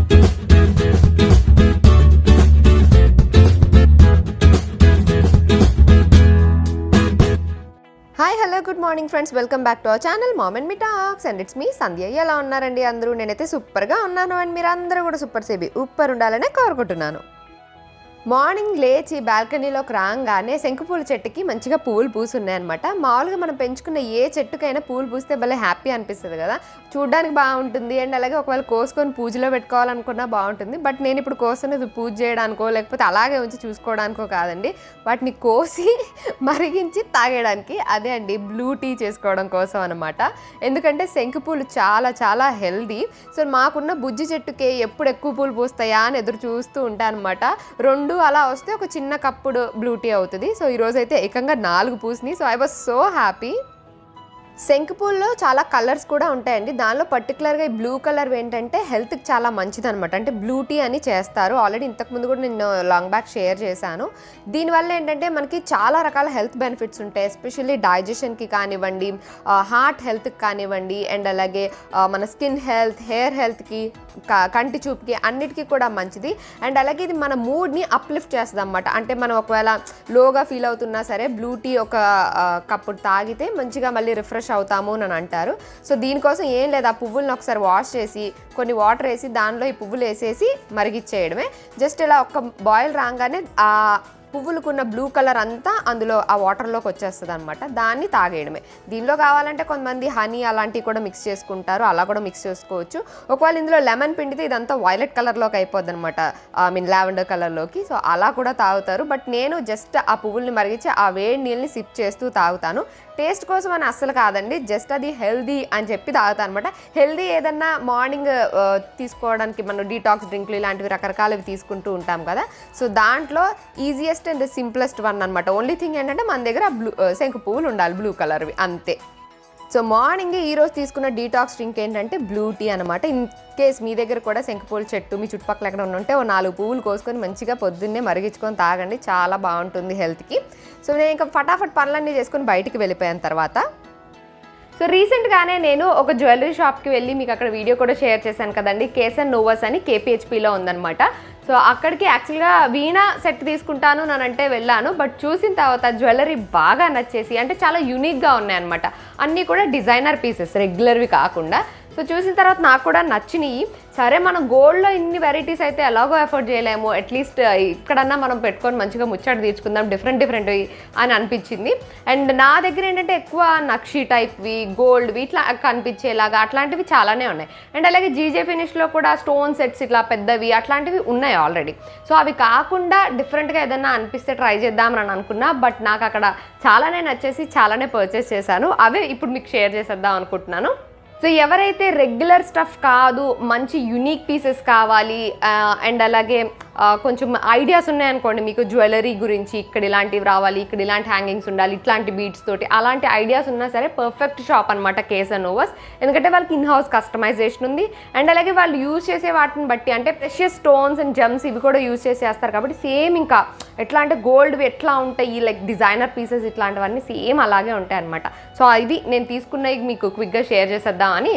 Hi hello good morning friends, welcome back to our channel mom and me talks and it's me Sandhya. ఎలా ఉన్నారండి అందరూ? నేనైతే సూపర్గా ఉన్నాను అండ్ మీరు అందరూ కూడా సూపర్ సేబీ ఉప్పర్ ఉండాలనే కోరుకుంటున్నాను. మార్నింగ్ లేచి బాల్కనీలోకి రాగానే శంకుపూల చెట్టుకి మంచిగా పూలు పూసున్నాయన్నమాట. మామూలుగా మనం పెంచుకున్న ఏ చెట్టుకైనా పూలు పూస్తే భలే హ్యాపీ అనిపిస్తుంది కదా, చూడడానికి బాగుంటుంది. అండ్ అలాగే ఒకవేళ కోసుకొని పూజలో పెట్టుకోవాలనుకున్నా బాగుంటుంది. బట్ నేను ఇప్పుడు కోసుకునేది పూజ చేయడానికో లేకపోతే అలాగే ఉంచి చూసుకోవడానికో కాదండి, వాటిని కోసి మరిగించి తాగేయడానికి, అదే అండి బ్లూ టీ చేసుకోవడం కోసం అనమాట. ఎందుకంటే శంకుపూలు చాలా చాలా హెల్దీ. సో మాకున్న బుజ్జి చెట్టుకి ఎప్పుడు ఎక్కువ పూలు పూస్తాయా అని ఎదురు చూస్తూ ఉంటాను అనమాట. రెండు అలా వస్తే ఒక చిన్న కప్పుడు బ్లూ టీ అవుతుంది. సో ఈరోజు అయితే ఏకంగా 4 పూసినాయి. So I was so happy. శంకుపూల్లో చాలా కలర్స్ కూడా ఉంటాయండి. దానిలో పర్టికులర్గా ఈ బ్లూ కలర్ ఏంటంటే హెల్త్కి చాలా మంచిది అనమాట. అంటే బ్లూ టీ అని చేస్తారు. ఆల్రెడీ ఇంతకుముందు కూడా నేను లాంగ్ బ్యాక్ షేర్ చేశాను. దీనివల్ల ఏంటంటే మనకి చాలా రకాల హెల్త్ బెనిఫిట్స్ ఉంటాయి. ఎస్పెషల్లీ డైజెషన్కి కానివ్వండి, హార్ట్ హెల్త్కి కానివ్వండి, అండ్ అలాగే మన స్కిన్ హెల్త్, హెయిర్ హెల్త్కి, కంటి చూపుకి అన్నిటికీ కూడా మంచిది. అండ్ అలాగే ఇది మన మూడ్ని అప్లిఫ్ట్ చేస్తుంది అనమాట. అంటే మనం ఒకవేళ లోగా ఫీల్ అవుతున్నా సరే బ్లూ టీ ఒక కప్పుడు తాగితే మంచిగా మళ్ళీ రిఫ్రెష్ అవుతాము అని అంటారు. సో దీనికోసం ఏం లేదు, ఆ పువ్వులను ఒకసారి వాష్ చేసి కొన్ని వాటర్ వేసి దానిలో ఈ పువ్వులు వేసేసి మరిగిచ్చేయడమే. జస్ట్ ఇలా ఒక బాయిల్ రాగానే ఆ పువ్వులకున్న బ్లూ కలర్ అంతా అందులో ఆ వాటర్లోకి వచ్చేస్తుంది అనమాట. దాన్ని తాగేయడమే. దీనిలో కావాలంటే కొంతమంది హనీ అలాంటివి కూడా మిక్స్ చేసుకుంటారు, అలా కూడా మిక్స్ చేసుకోవచ్చు. ఒకవేళ ఇందులో లెమన్ పిండితే ఇదంతా వైలెట్ కలర్లోకి అయిపోద్ది అనమాట, లావెండర్ కలర్లోకి. సో అలా కూడా తాగుతారు. బట్ నేను జస్ట్ ఆ పువ్వుల్ని మరిగించి ఆ వేడి నీళ్ళని సిప్ చేస్తూ తాగుతాను. టేస్ట్ కోసం అని అస్సలు కాదండి, జస్ట్ అది హెల్దీ అని చెప్పి తాగుతాను అనమాట. హెల్దీ ఏదన్నా మార్నింగ్ తీసుకోవడానికి మనం డీటాక్స్ డ్రింక్లు ఇలాంటివి రకరకాలవి తీసుకుంటూ ఉంటాం కదా. సో దాంట్లో ఈజియెస్ట్ అండ్ సింప్లెస్ట్ వన్ అనమాట. ఓన్లీ థింగ్ ఏంటంటే మన దగ్గర శంకు పువ్వులు ఉండాలి, బ్లూ కలర్వి, అంతే. సో మార్నింగ్ ఈరోజు తీసుకున్న డీటాక్స్ డ్రింక్ ఏంటంటే బ్లూ టీ అనమాట. ఇన్ కేస్ మీ దగ్గర కూడా శంకుపూల చెట్టు మీ చుట్టుపక్కల ఎక్కడ ఉంటే ఓ 4 పువ్వులు కోసుకొని మంచిగా పొద్దున్నే మరిగించుకొని తాగండి, చాలా బాగుంటుంది హెల్త్కి. సో నేను ఇంకా ఫటాఫట్ పనులన్నీ చేసుకొని బయటికి వెళ్ళిపోయిన తర్వాత, సో రీసెంట్గానే నేను ఒక జ్యువెలరీ షాప్కి వెళ్ళి మీకు అక్కడ వీడియో కూడా షేర్ చేశాను కదండి. కేసన్ నోవస్ అని KPHPలో ఉందన్నమాట. సో అక్కడికి యాక్చువల్గా వీణా సెట్ తీసుకుంటాను అంటే వెళ్ళాను. బట్ చూసిన తర్వాత జ్యువెలరీ బాగా నచ్చేసి, అంటే చాలా యూనిక్గా ఉన్నాయన్నమాట. అన్నీ కూడా డిజైనర్ పీసెస్, రెగ్యులర్వి కాకుండా. సో చూసిన తర్వాత నాకు కూడా నచ్చినాయి. సరే మనం గోల్డ్లో ఇన్ని వెరైటీస్ అయితే ఎలాగో ఎఫోర్డ్ చేయలేము, అట్లీస్ట్ ఇక్కడన్నా మనం పెట్టుకొని మంచిగా ముచ్చట తీర్చుకుందాం, డిఫరెంట్ అని అనిపించింది. అండ్ నా దగ్గర ఏంటంటే ఎక్కువ నక్షి టైప్వి, గోల్డ్వి ఇట్లా కనిపించేలాగా అట్లాంటివి చాలానే ఉన్నాయి. అండ్ అలాగే జీజే ఫినిష్లో కూడా స్టోన్ సెట్స్ ఇట్లా పెద్దవి అట్లాంటివి ఉన్నాయి ఆల్రెడీ. సో అవి కాకుండా డిఫరెంట్గా ఏదన్నా అనిపిస్తే ట్రై చేద్దామని అనుకున్నా. బట్ నాకు అక్కడ చాలానే నచ్చేసి చాలానే పర్చేస్ చేశాను. అవే ఇప్పుడు మీకు షేర్ చేసేద్దాం అనుకుంటున్నాను. సో ఎవరైతే రెగ్యులర్ స్టఫ్ కాదు, మంచి యునిక్ పీసెస్ కావాలి, అండ్ అలాగే కొంచెం ఐడియాస్ ఉన్నాయనుకోండి మీకు జ్యువెలరీ గురించి, ఇక్కడ ఇలాంటివి రావాలి, ఇక్కడ ఇలాంటి హ్యాంగింగ్స్ ఉండాలి, ఇట్లాంటి బీడ్స్ తోటి, అలాంటి ఐడియాస్ ఉన్నా సరే పర్ఫెక్ట్ షాప్ అనమాట కేసన్ నోవస్. ఎందుకంటే వాళ్ళకి ఇన్హౌస్ కస్టమైజేషన్ ఉంది. అండ్ అలాగే వాళ్ళు యూజ్ చేసే వాటిని బట్టి, అంటే ప్రెషియస్ స్టోన్స్ అండ్ జెమ్స్ ఇవి కూడా యూజ్ చేస్తారు కాబట్టి సేమ్ ఇంకా ఎట్లా అంటే గోల్డ్వి ఎట్లా ఉంటాయి, లైక్ డిజైనర్ పీసెస్ ఇట్లాంటివన్నీ సేమ్ అలాగే ఉంటాయి అనమాట. సో ఇది నేను తీసుకున్నవి మీకు క్విక్గా షేర్ చేసేద్దాం అని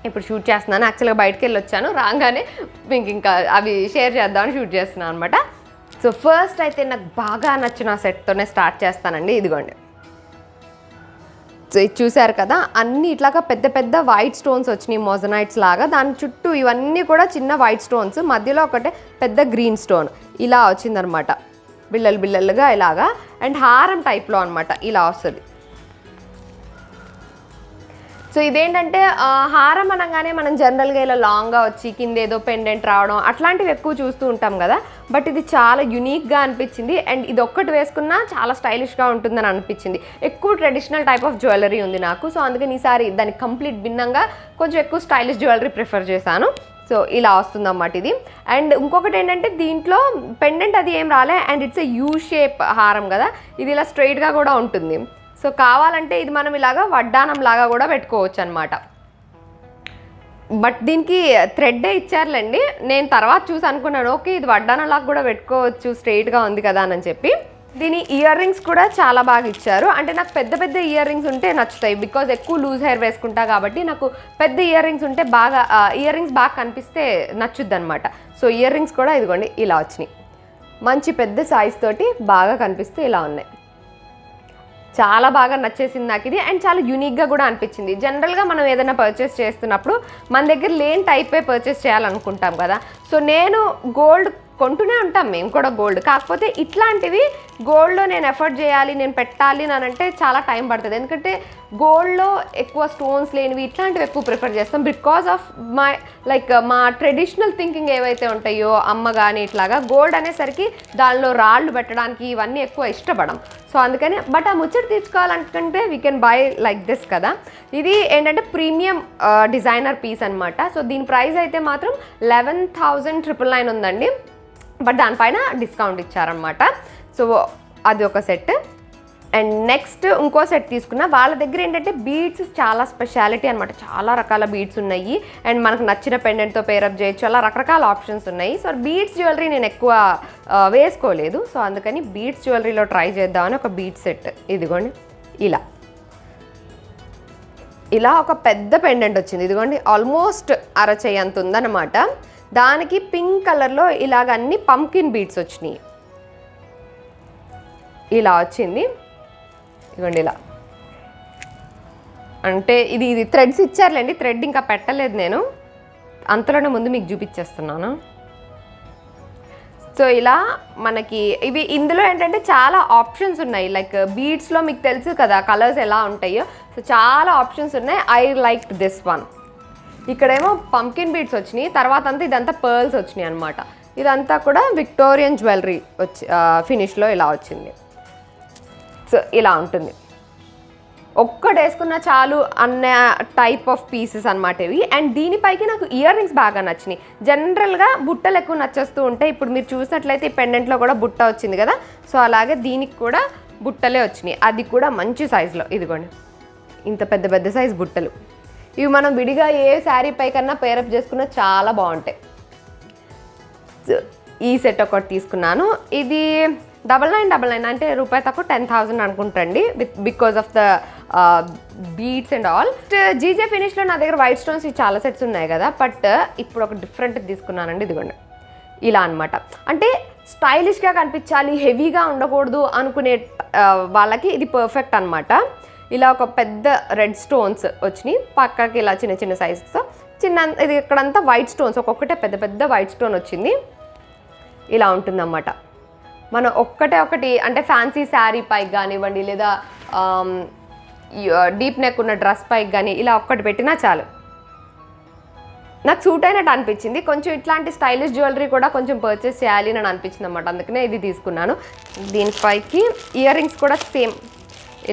ఇప్పుడు షూట్ చేస్తున్నాను. యాక్చువల్గా బయటకు వెళ్ళి వచ్చాను, రాగానే మీకు ఇంకా అవి షేర్ చేద్దామని షూట్ చేస్తున్నాను అనమాట. సో ఫస్ట్ అయితే నాకు బాగా నచ్చిన సెట్తోనే స్టార్ట్ చేస్తానండి. ఇదిగోండి, సో ఇది చూసారు కదా, అన్ని ఇట్లాగా పెద్ద పెద్ద వైట్ స్టోన్స్ వచ్చినాయి, మొజనైట్స్ లాగా. దాని చుట్టూ ఇవన్నీ కూడా చిన్న వైట్ స్టోన్స్, మధ్యలో ఒకటే పెద్ద గ్రీన్ స్టోన్ ఇలా వచ్చిందనమాట, బిల్లలుగా ఇలాగా. అండ్ హారం టైప్లో అనమాట ఇలా వస్తుంది. సో ఇదేంటంటే హారం అనగానే మనం జనరల్గా ఇలా లాంగ్గా వచ్చి కింద ఏదో పెండెంట్ రావడం అట్లాంటివి ఎక్కువ చూస్తూ ఉంటాం కదా. బట్ ఇది చాలా యునిక్గా అనిపించింది. అండ్ ఇది ఒక్కటి వేసుకున్నా చాలా స్టైలిష్గా ఉంటుందని అనిపించింది. ఎక్కువ ట్రెడిషనల్ టైప్ ఆఫ్ జ్యువెలరీ ఉంది నాకు. సో అందుకని ఈసారి దానికి కంప్లీట్ భిన్నంగా కొంచెం ఎక్కువ స్టైలిష్ జ్యువెలరీ ప్రిఫర్ చేశాను. సో ఇలా వస్తుందన్నమాట ఇది. అండ్ ఇంకొకటి ఏంటంటే దీంట్లో పెండెంట్ అది ఏం రాలే. And it's a U shape హారం కదా, ఇది ఇలా స్ట్రైట్గా కూడా ఉంటుంది. సో కావాలంటే ఇది మనం ఇలాగా వడ్డానం లాగా కూడా పెట్టుకోవచ్చు అనమాట. బట్ దీనికి థ్రెడ్డే ఇచ్చారులేండి. నేను తర్వాత చూసి అనుకున్నాను, ఓకే ఇది వడ్డానం లాగా కూడా పెట్టుకోవచ్చు, స్ట్రైట్గా ఉంది కదా అని చెప్పి. దీని ఇయర్ రింగ్స్ కూడా చాలా బాగా ఇచ్చారు. అంటే నాకు పెద్ద పెద్ద ఇయర్ రింగ్స్ ఉంటే నచ్చుతాయి, బికాజ్ ఎక్కువ లూజ్ హెయిర్ వేసుకుంటా కాబట్టి నాకు పెద్ద ఇయర్ రింగ్స్ ఉంటే బాగా ఇయర్ రింగ్స్ బాగా కనిపిస్తే నచ్చుద్ది అనమాట. సో ఇయర్ రింగ్స్ కూడా ఇదిగోండి ఇలా వచ్చినాయి, మంచి పెద్ద సైజ్ తోటి బాగా కనిపిస్తూ ఇలా ఉన్నాయి. చాలా బాగా నచ్చేసింది నాకు ఇది. అండ్ చాలా యూనిక్గా కూడా అనిపించింది. జనరల్గా మనం ఏదైనా పర్చేస్ చేస్తున్నప్పుడు మన దగ్గర లేని టైపే పర్చేస్ చేయాలనుకుంటాం కదా. సో నేను గోల్డ్ కొంటూనే ఉంటాం మేము కూడా గోల్డ్, కాకపోతే ఇట్లాంటివి గోల్డ్లో నేను ఎఫర్ట్ చేయాలి, నేను పెట్టాలి అని అంటే చాలా టైం పడుతుంది. ఎందుకంటే గోల్డ్లో ఎక్కువ స్టోన్స్ లేనివి ఇట్లాంటివి ఎక్కువ ప్రిఫర్ చేస్తాం, బికాజ్ ఆఫ్ మా ట్రెడిషనల్ థింకింగ్ ఏవైతే ఉంటాయో అమ్మ కానీ ఇట్లాగా గోల్డ్ అనేసరికి దానిలో రాళ్ళు పెట్టడానికి ఇవన్నీ ఎక్కువ ఇష్టపడం. సో అందుకని బట్ ఆ ముచ్చట తీర్చుకోవాలనుకుంటే we can buy like this కదా. ఇది ఏంటంటే ప్రీమియం డిజైనర్ పీస్ అనమాట. సో దీని ప్రైస్ అయితే మాత్రం 11,999 ఉందండి, బట్ దానిపైన డిస్కౌంట్ ఇచ్చారనమాట. సో అది ఒక సెట్. అండ్ నెక్స్ట్ ఇంకో సెట్ తీసుకున్నా. వాళ్ళ దగ్గర ఏంటంటే బీడ్స్ చాలా స్పెషాలిటీ అనమాట, చాలా రకాల బీడ్స్ ఉన్నాయి. అండ్ మనకు నచ్చిన పెండెంట్తో పేరప్ చేయొచ్చు, అలా రకరకాల ఆప్షన్స్ ఉన్నాయి. సో బీడ్స్ జ్యువెలరీ నేను ఎక్కువ వేసుకోలేదు, సో అందుకని బీడ్స్ జ్యువెలరీలో ట్రై చేద్దామని ఒక బీడ్ సెట్. ఇదిగోండి ఇలా ఒక పెద్ద పెండెంట్ వచ్చింది. ఇదిగోండి ఆల్మోస్ట్ అరచేయి అంత ఉందన్నమాట. దానికి పింక్ కలర్లో ఇలాగ అన్ని పంకిన్ బీడ్స్ వచ్చినాయి. ఇలా వచ్చింది ఇదిగోండి ఇలా. అంటే ఇది థ్రెడ్స్ ఇచ్చారులేండి, థ్రెడ్ ఇంకా పెట్టలేదు నేను, అంతలోనే ముందు మీకు చూపించేస్తున్నాను. సో ఇలా మనకి ఇవి ఇందులో ఏంటంటే చాలా ఆప్షన్స్ ఉన్నాయి. లైక్ బీడ్స్లో మీకు తెలుసు కదా కలర్స్ ఎలా ఉంటాయో, సో చాలా ఆప్షన్స్ ఉన్నాయి. I like this one. ఇక్కడేమో పంకిన్ బీడ్స్ వచ్చినాయి, తర్వాత అంతా ఇదంతా పర్ల్స్ వచ్చినాయి అనమాట. ఇదంతా కూడా విక్టోరియన్ జ్యువెలరీ ఫినిష్లో ఇలా వచ్చింది. సో ఇలా ఉంటుంది, ఒక్కటి వేసుకున్న చాలు అన్న టైప్ ఆఫ్ పీసెస్ అనమాట ఇవి. అండ్ దీనిపైకి నాకు ఇయర్ రింగ్స్ బాగా నచ్చినాయి. జనరల్గా బుట్టలు ఎక్కువ నచ్చేస్తూ ఉంటాయి. ఇప్పుడు మీరు చూసినట్లయితే ఈ పెండెంట్లో కూడా బుట్ట వచ్చింది కదా, సో అలాగే దీనికి కూడా బుట్టలే వచ్చినాయి, అది కూడా మంచి సైజులో. ఇదిగోండి ఇంత పెద్ద పెద్ద సైజు బుట్టలు. ఇవి మనం విడిగా ఏ శారీ పై కన్నా పేరప్ చేసుకున్నా చాలా బాగుంటాయి. ఈ సెట్ ఒకటి తీసుకున్నాను. ఇది 9999 అంటే రూపాయి తక్కువ 10,000 అనుకుంటండి, because of the beads and all. GJ ఫినిష్లో నా దగ్గర వైట్ స్టోన్స్ చాలా సెట్స్ ఉన్నాయి కదా, బట్ ఇప్పుడు ఒక డిఫరెంట్ తీసుకున్నానండి. ఇదిగోండి ఇలా అనమాట. అంటే స్టైలిష్గా కనిపించాలి, హెవీగా ఉండకూడదు అనుకునే వాళ్ళకి ఇది పర్ఫెక్ట్ అనమాట. ఇలా ఒక పెద్ద రెడ్ స్టోన్స్ వచ్చినాయి, పక్కకి ఇలా చిన్న చిన్న సైజుతో ఇది ఇక్కడంతా వైట్ స్టోన్స్, ఒక్కొక్కటే పెద్ద పెద్ద వైట్ స్టోన్ వచ్చింది. ఇలా ఉంటుందన్నమాట. మనం ఒకటి అంటే ఫ్యాన్సీ శారీ పైకి కానివ్వండి, లేదా డీప్ నెక్ ఉన్న డ్రెస్ పైకి కానీ ఇలా ఒక్కటి పెట్టినా చాలు. నాకు సూట్ అయినట్టు అనిపించింది. కొంచెం ఇట్లాంటి స్టైలిష్ జ్యువెలరీ కూడా కొంచెం పర్చేస్ చేయాలి అని అనిపించింది అనమాట, అందుకనే ఇది తీసుకున్నాను. దీనిపైకి ఇయర్ రింగ్స్ కూడా సేమ్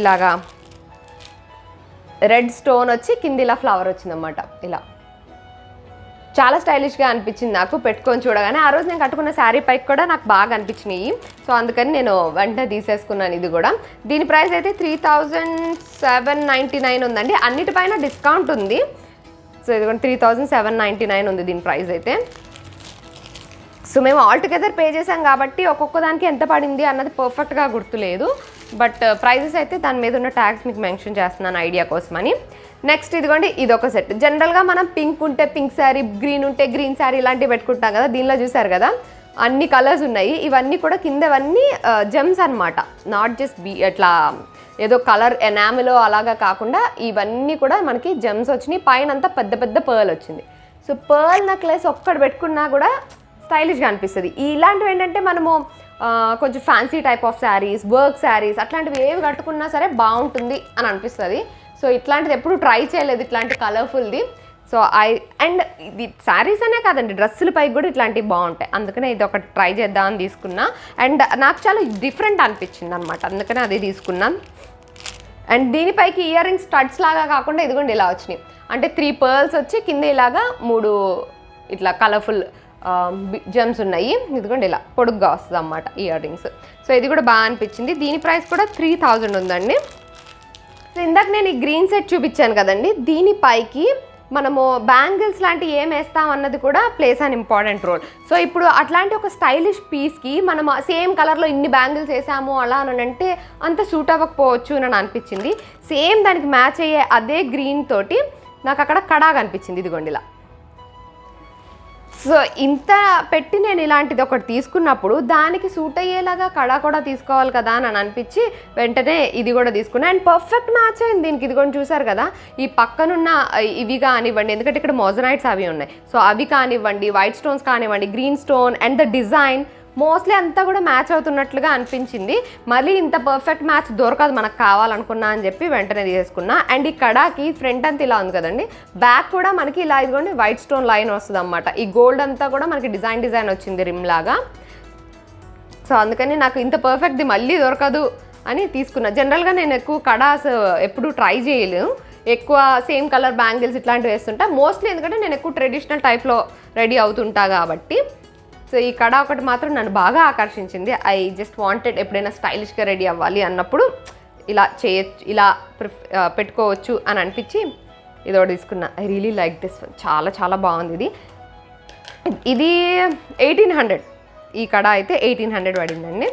ఇలాగా రెడ్ స్టోన్ వచ్చి కింద ఇలా ఫ్లవర్ వచ్చిందన్నమాట. ఇలా చాలా స్టైలిష్గా అనిపించింది నాకు పెట్టుకొని చూడగానే. ఆ రోజు నేను కట్టుకున్న శారీ పైకి కూడా నాకు బాగా అనిపించినాయి, సో అందుకని నేను వెంటనే తీసేసుకున్నాను ఇది కూడా. దీని ప్రైస్ అయితే 3,799 ఉందండి, అన్నిటిపైన డిస్కౌంట్ ఉంది. సో ఇది కూడా 3,799 ఉంది దీని ప్రైస్ అయితే. సో మేము ఆల్ టుగెదర్ పే చేసాం కాబట్టి ఒక్కొక్క దానికి ఎంత పడింది అన్నది పర్ఫెక్ట్గా గుర్తులేదు, బట్ ప్రైజెస్ అయితే దాని మీద ఉన్న ట్యాగ్స్ మీకు మెన్షన్ చేస్తున్నాను ఐడియా కోసమని. నెక్స్ట్ ఇదిగోండి ఇదొక సెట్. జనరల్గా మనం పింక్ ఉంటే పింక్ శారీ, గ్రీన్ ఉంటే గ్రీన్ శారీ ఇలాంటివి పెట్టుకుంటాం కదా. దీనిలో చూసారు కదా అన్ని కలర్స్ ఉన్నాయి. ఇవన్నీ కూడా కిందవన్నీ జెమ్స్ అనమాట, నాట్ జస్ట్ ఇట్లా ఏదో కలర్ ఎనామిలో అలాగా కాకుండా ఇవన్నీ కూడా మనకి జెమ్స్ వచ్చినాయి. పైన అంతా పెద్ద పెద్ద పర్ల్ వచ్చింది. సో పర్ల్ నెక్లెస్ ఒక్కటి పెట్టుకున్నా కూడా స్టైలిష్గా అనిపిస్తుంది. ఇలాంటివి ఏంటంటే మనము కొంచెం fancy type of saris, work saris అట్లాంటివి ఏవి కట్టుకున్నా సరే బాగుంటుంది అని అనిపిస్తుంది. సో ఇట్లాంటిది ఎప్పుడు ట్రై చేయలేదు, ఇట్లాంటి కలర్ఫుల్ది. సో అండ్ ఇది శారీస్ అనే కాదండి, డ్రెస్సుల పైకి కూడా ఇట్లాంటివి బాగుంటాయి, అందుకనే ఇది ఒకటి ట్రై చేద్దామని తీసుకున్నా. అండ్ నాకు చాలా డిఫరెంట్ అనిపించింది అనమాట, అందుకనే అది తీసుకున్నాం. అండ్ దీనిపైకి ఇయర్ రింగ్స్ స్టడ్స్ లాగా కాకుండా ఇదిగోండి ఇలా వచ్చినాయి. అంటే 3 పర్ల్స్ వచ్చి కింద ఇలాగా 3 ఇట్లా కలర్ఫుల్ జెమ్స్ ఉన్నాయి. ఇదిగోండి ఇలా పొడుగ్గా వస్తుంది అన్నమాట ఇయర్ రింగ్స్. సో ఇది కూడా బాగా అనిపించింది. దీని ప్రైస్ కూడా 3,000 ఉందండి. సో ఇందాక నేను ఈ గ్రీన్ సెట్ చూపించాను కదండి, దీనిపైకి మనము బ్యాంగిల్స్ లాంటివి ఏం వేస్తాం అన్నది కూడా plays an important role. So ఇప్పుడు అట్లాంటి ఒక స్టైలిష్ పీస్కి మనం సేమ్ కలర్లో ఇన్ని బ్యాంగిల్స్ వేసాము అలా అని అంటే అంత సూట్ అవ్వకపోవచ్చు అని అనిపించింది. సేమ్ దానికి మ్యాచ్ అయ్యే అదే గ్రీన్ తోటి నాకు అక్కడ కడా కనిపించింది, ఇదిగోండి ఇలా. సో ఇంత పెట్టి నేను ఇలాంటిది ఒకటి తీసుకున్నప్పుడు దానికి సూట్ అయ్యేలాగా కడా కూడా తీసుకోవాలి కదా అని అనిపించి వెంటనే ఇది కూడా తీసుకున్నాను. అండ్ పర్ఫెక్ట్ మ్యాచ్ అయింది దీనికి. ఇది కూడా చూసారు కదా, ఈ పక్కనున్న ఇవి కానివ్వండి, ఎందుకంటే ఇక్కడ మోజనైట్స్ అవి ఉన్నాయి, సో అవి కానివ్వండి, వైట్ స్టోన్స్ కానివ్వండి, green stone and the design mostly అంతా కూడా మ్యాచ్ అవుతున్నట్లుగా అనిపించింది. మళ్ళీ ఇంత పర్ఫెక్ట్ మ్యాచ్ దొరకదు మనకు కావాలనుకున్నా అని చెప్పి వెంటనే తీసేసుకున్నా. అండ్ ఈ కడాకి ఫ్రంట్ అంతా ఇలా ఉంది కదండి, బ్యాక్ కూడా మనకి ఇలా ఇదిగోండి వైట్ స్టోన్ లైన్ వస్తుంది అన్నమాట. ఈ గోల్డ్ అంతా కూడా మనకి డిజైన్ వచ్చింది రిమ్ లాగా. సో అందుకని నాకు ఇంత పర్ఫెక్ట్ది మళ్ళీ దొరకదు అని తీసుకున్నా. జనరల్గా నేను ఎక్కువ కడాస్ ఎప్పుడు ట్రై చేయలేను, ఎక్కువ సేమ్ కలర్ బ్యాంగిల్స్ ఇట్లాంటివి వేస్తుంటా మోస్ట్లీ, ఎందుకంటే నేను ఎక్కువ ట్రెడిషనల్ టైప్లో రెడీ అవుతుంటా కాబట్టి. సో ఈ కడా ఒకటి మాత్రం నన్ను బాగా ఆకర్షించింది. ఐ జస్ట్ వాంటెడ్ ఎప్పుడైనా స్టైలిష్గా రెడీ అవ్వాలి అన్నప్పుడు ఇలా చేయొచ్చు, ఇలా పెట్టుకోవచ్చు అని అనిపించి ఇది ఒకటి తీసుకున్నా. I really like this one, చాలా చాలా బాగుంది. ఇది 1800, ఈ కడా అయితే 1800 పడిందండి.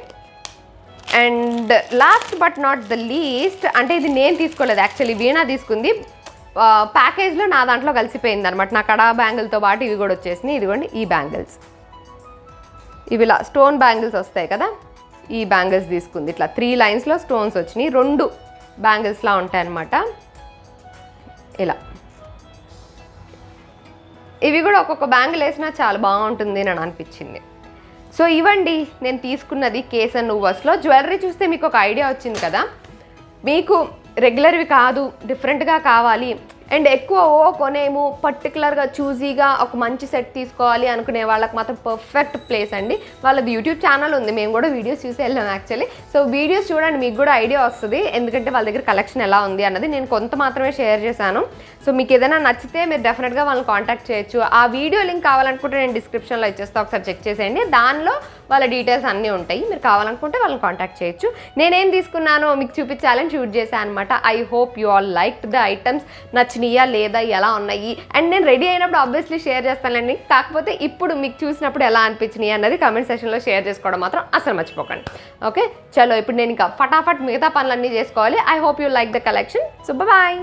And last but not the least, అంటే ఇది నేను తీసుకోలేదు యాక్చువల్లీ, వీణా తీసుకుంది. ప్యాకేజ్లో నా దాంట్లో కలిసిపోయింది అనమాట. నా కడా బ్యాంగిల్తో పాటు ఇవి కూడా వచ్చేసినాయి. ఇదిగోండి ఈ బ్యాంగిల్స్, ఇవి ఇలా స్టోన్ బ్యాంగిల్స్ వస్తాయి కదా, ఈ బ్యాంగిల్స్ తీసుకుంది. ఇట్లా 3 లైన్స్లో స్టోన్స్ వచ్చినాయి, 2 బ్యాంగిల్స్లా ఉంటాయి అన్నమాట. ఇలా ఇవి కూడా ఒక్కొక్క బ్యాంగిల్ వేసినా చాలా బాగుంటుంది అని అనిపించింది. సో ఇవ్వండి నేను తీసుకున్నది కేస్ అండ్ ఊవర్స్లో. జ్యువెలరీ చూస్తే మీకు ఒక ఐడియా వచ్చింది కదా, మీకు రెగ్యులర్వి కాదు డిఫరెంట్గా కావాలి అండ్ ఎక్కువ కొనేము పర్టికులర్గా చూజీగా ఒక మంచి సెట్ తీసుకోవాలి అనుకునే వాళ్ళకి మాత్రం పర్ఫెక్ట్ ప్లేస్ అండి. వాళ్ళది యూట్యూబ్ ఛానల్ ఉంది, మేము కూడా వీడియోస్ చూసి వెళ్ళాం యాక్చువల్లీ. సో వీడియోస్ చూడండి, మీకు కూడా ఐడియా వస్తుంది, ఎందుకంటే వాళ్ళ దగ్గర కలెక్షన్ ఎలా ఉంది అన్నది. నేను కొంత మాత్రమే షేర్ చేశాను. సో మీకు ఏదైనా నచ్చితే మీరు డెఫినెట్గా వాళ్ళని కాంటాక్ట్ చేయొచ్చు. ఆ వీడియో లింక్ కావాలనుకుంటే నేను డిస్క్రిప్షన్లో ఇచ్చేస్తా, ఒకసారి చెక్ చేసేయండి. దానిలో వాళ్ళ డీటెయిల్స్ అన్నీ ఉంటాయి, మీరు కావాలనుకుంటే వాళ్ళని కాంటాక్ట్ చేయొచ్చు. నేనేం తీసుకున్నానో మీకు చూపించాలని షూట్ చేశాను అనమాట. I hope you all liked the items. నచ్చినాయా లేదా, ఎలా ఉన్నాయి, అండ్ నేను రెడీ అయినప్పుడు ఆబ్వియస్లీ షేర్ చేస్తానండి. కాకపోతే ఇప్పుడు మీకు చూసినప్పుడు ఎలా అనిపించినాయి అన్నది కామెంట్ సెక్షన్లో షేర్ చేసుకోవడం మాత్రం అసలు మర్చిపోకండి. ఓకే చలో, ఇప్పుడు నేను ఇంకా ఫటాఫట్ మిగతా పనులన్నీ చేసుకోవాలి. I hope you like the collection. So bye.